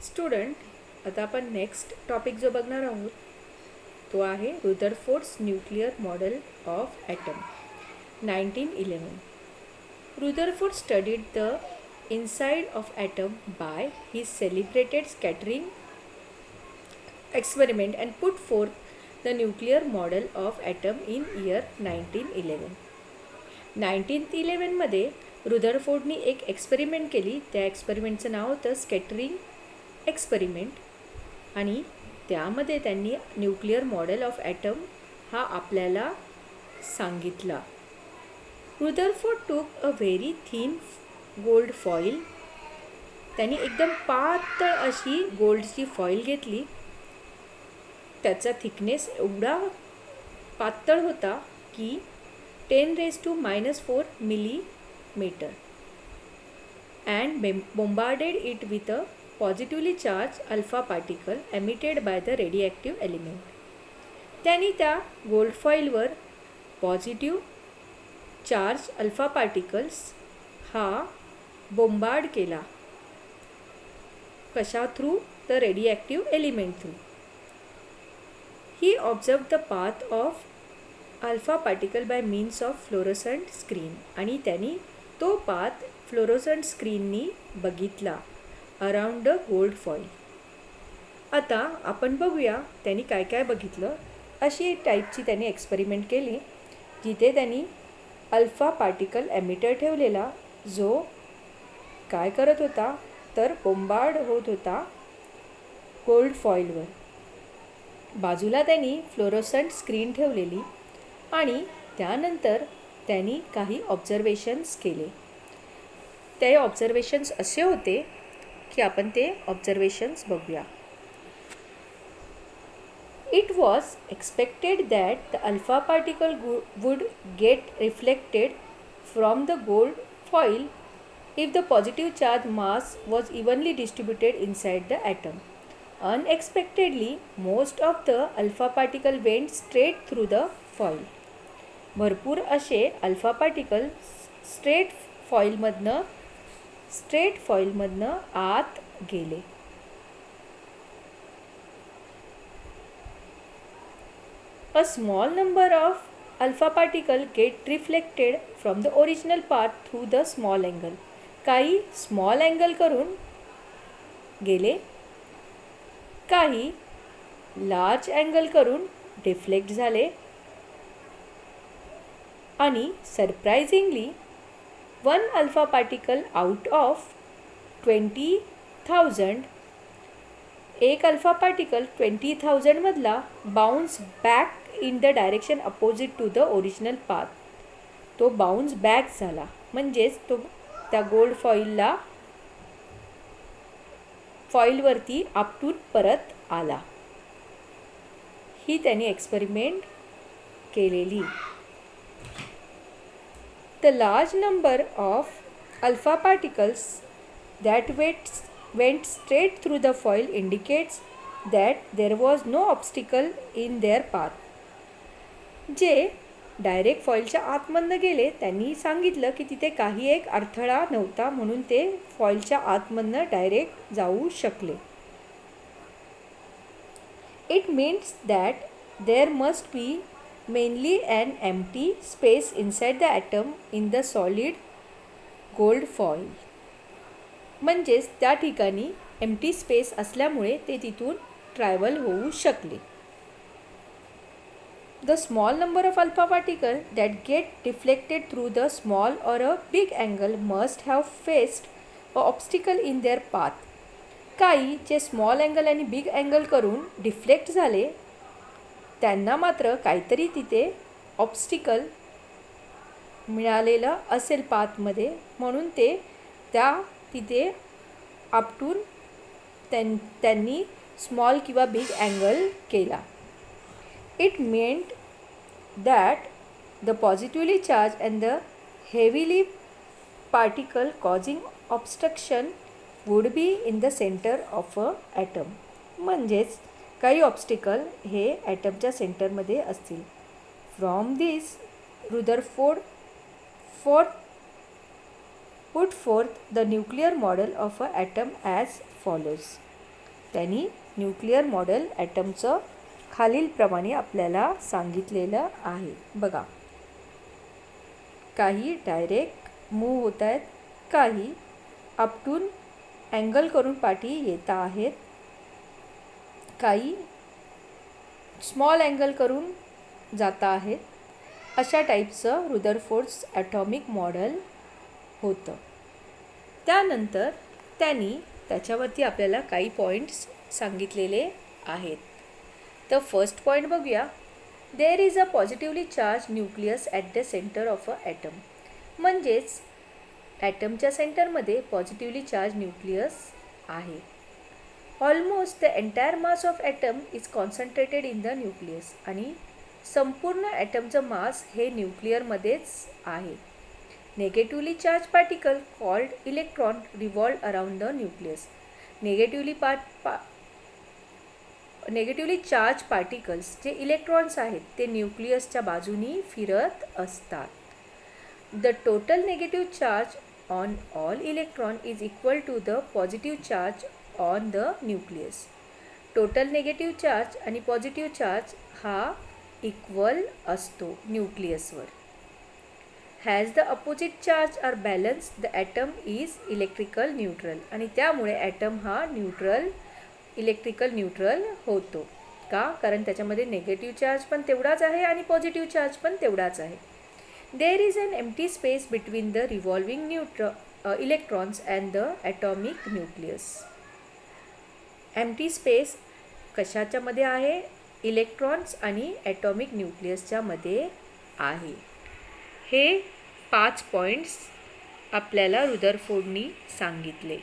Student, आता आपण next topic जो बघणार आहोत तो आहे Rutherford's nuclear model of atom 1911. Rutherford studied the inside of atom by his celebrated scattering experiment and put forth the nuclear model of atom in year 1911. 1911 मध्ये रुदरफोर्डनी एक experiment केली. त्या एक्सपेरिमेंटचं नाव होतं स्कॅटरिंग एक्सपेरिमेंट आणि त्यामध्ये त्यांनी न्यूक्लियर मॉडेल ऑफ ॲटम हा आपल्याला सांगितला. रुदरफोर्ड टूक a very thin gold foil. त्यांनी एकदम पातळ अशी गोल्डची फॉईल घेतली. त्याचा थिकनेस एवढा पातळ होता की 10⁻⁻⁴ millimeter and bombarded it with a positively charged alpha particle emitted by the radioactive element. त्यांनी त्या गोल्ड फॉईलवर पॉझिटिव्ह चार्ज अल्फा पार्टिकल्स हा बोंबार्ड केला. कशा through? The radioactive element through. He observe the path of alpha particle by means of fluorescent screen आणि त्यांनी तो path fluorescent स्क्रीननी बघितला अराउंड द गोल्ड फॉईल. आता आपण बघूया त्यांनी काय काय बघितलं. अशी एक टाईपची त्यांनी एक्सपेरिमेंट केली जिथे त्यांनी अल्फा पार्टिकल एमिटर ठेवलेला जो काय करत होता तर बोंबार्ड होत होता गोल्ड फॉईलवर. बाजूला त्यांनी फ्लोरोसंट स्क्रीन ठेवलेली आणि त्यानंतर त्यांनी काही ऑब्झर्वेशन्स केले. ते ऑब्झर्वेशन्स असे होते की आपण ते ऑब्झर्वेशन्स बघूया. It was expected that the alpha particle would get reflected from the gold foil if the positive charge mass was evenly distributed inside the atom. Unexpectedly, most of the alpha particle went straight through the foil. भरपूर असे alpha particle straight फॉईलमधनं आत गेले. A small number of alpha particle get reflected from the original path through the small angle. काही small angle करून गेले, काही large angle करून deflect झाले आणि surprisingly 1 alpha particle out of 20,000 एक अल्फा पार्टिकल 20,000 मधला bounce back in the direction opposite to the original path. तो बाउन्स बॅक झाला म्हणजेच तो त्या गोल्ड फॉईलवरती आपटून परत आला. ही त्यांनी एक्सपेरिमेंट केलेली. The large number of alpha particles that went straight through the foil indicates that there was no obstacle in their path. जे डायरेक्ट फॉईलच्या आतमधनं गेले त्यांनी सांगितलं की तिथे काही एक अडथळा नव्हता म्हणून ते फॉईलच्या आतमधनं डायरेक्ट जाऊ शकले. It means that there must be mainly an empty space inside the atom in the solid gold foil. म्हणजेच त्या ठिकाणी एम्प्टी स्पेस असल्यामुळे ते तिथून ट्रॅव्हल होऊ शकले. The small number of alpha particles that get deflected through the small or a big angle must have faced an obstacle in their path. काही जे स्मॉल अँगल आणि बिग अँगल करून deflect झाले त्यांना मात्र काहीतरी तिथे ऑब्स्टिकल मिळालेलं असेल पाथमध्ये म्हणून ते तिथे आपटून त्यांनी स्मॉल किंवा बिग अँगल केला. It meant that the positively charged and the heavily particle causing obstruction would be in the center of a atom. म्हणजेच काही ऑब्स्टिकल हे ॲटमच्या सेंटरमध्ये असतील. From this Rutherford put forth the nuclear model of an atom as follows. त्यांनी nuclear model ॲटमचं खालीलप्रमाणे आपल्याला सांगितलेलं आहे. बघा, काही डायरेक्ट मूव्ह होत आहेत, काही अपटून अँगल करून पाठी येत आहेत, काही स्मॉल अँगल करून जाता आहेत. अशा टाईपचं रुदरफोर्ड्स ॲटॉमिक मॉडेल होतं. त्यानंतर त्यांनी त्याच्यावरती आपल्याला काही पॉईंट्स सांगितलेले आहेत. तर फर्स्ट पॉईंट बघूया. There is a positively charge nucleus at the centre of a atom. म्हणजेच ॲटमच्या सेंटरमध्ये पॉझिटिव्हली चार्ज न्यूक्लियस आहे. Almost the entire mass of atom is concentrated in the nucleus. आणि संपूर्ण ॲटमचं मास हे न्यूक्लिअरमध्येच आहे. Negatively charge particle called electron revolve around the nucleus. Negatively charge particles जे इलेक्ट्रॉन्स आहेत ते न्यूक्लियसच्या बाजूनी फिरत असतात. The total negative charge on all electron is equal to the positive charge on the nucleus. Total negative charge आणि positive charge हा equal असतो न्यूक्लियसवर. Has the opposite charge are balance the atom is electrical neutral. आणि त्यामुळे item हा electrical neutral होतो. का? कारण त्याच्यामध्ये नेगेटिव्ह चार्ज पण तेवढाच आहे आणि पॉझिटिव्ह चार्ज पण तेवढाच आहे. There is an empty space between the revolving electrons and the atomic nucleus. Empty space कशाच्या मध्ये आहे? इलेक्ट्रॉन्स आणि ॲटॉमिक न्यूक्लियसच्या मध्ये आहे. हे 5 पॉईंट्स आपल्याला रुदरफोर्डनी सांगितले.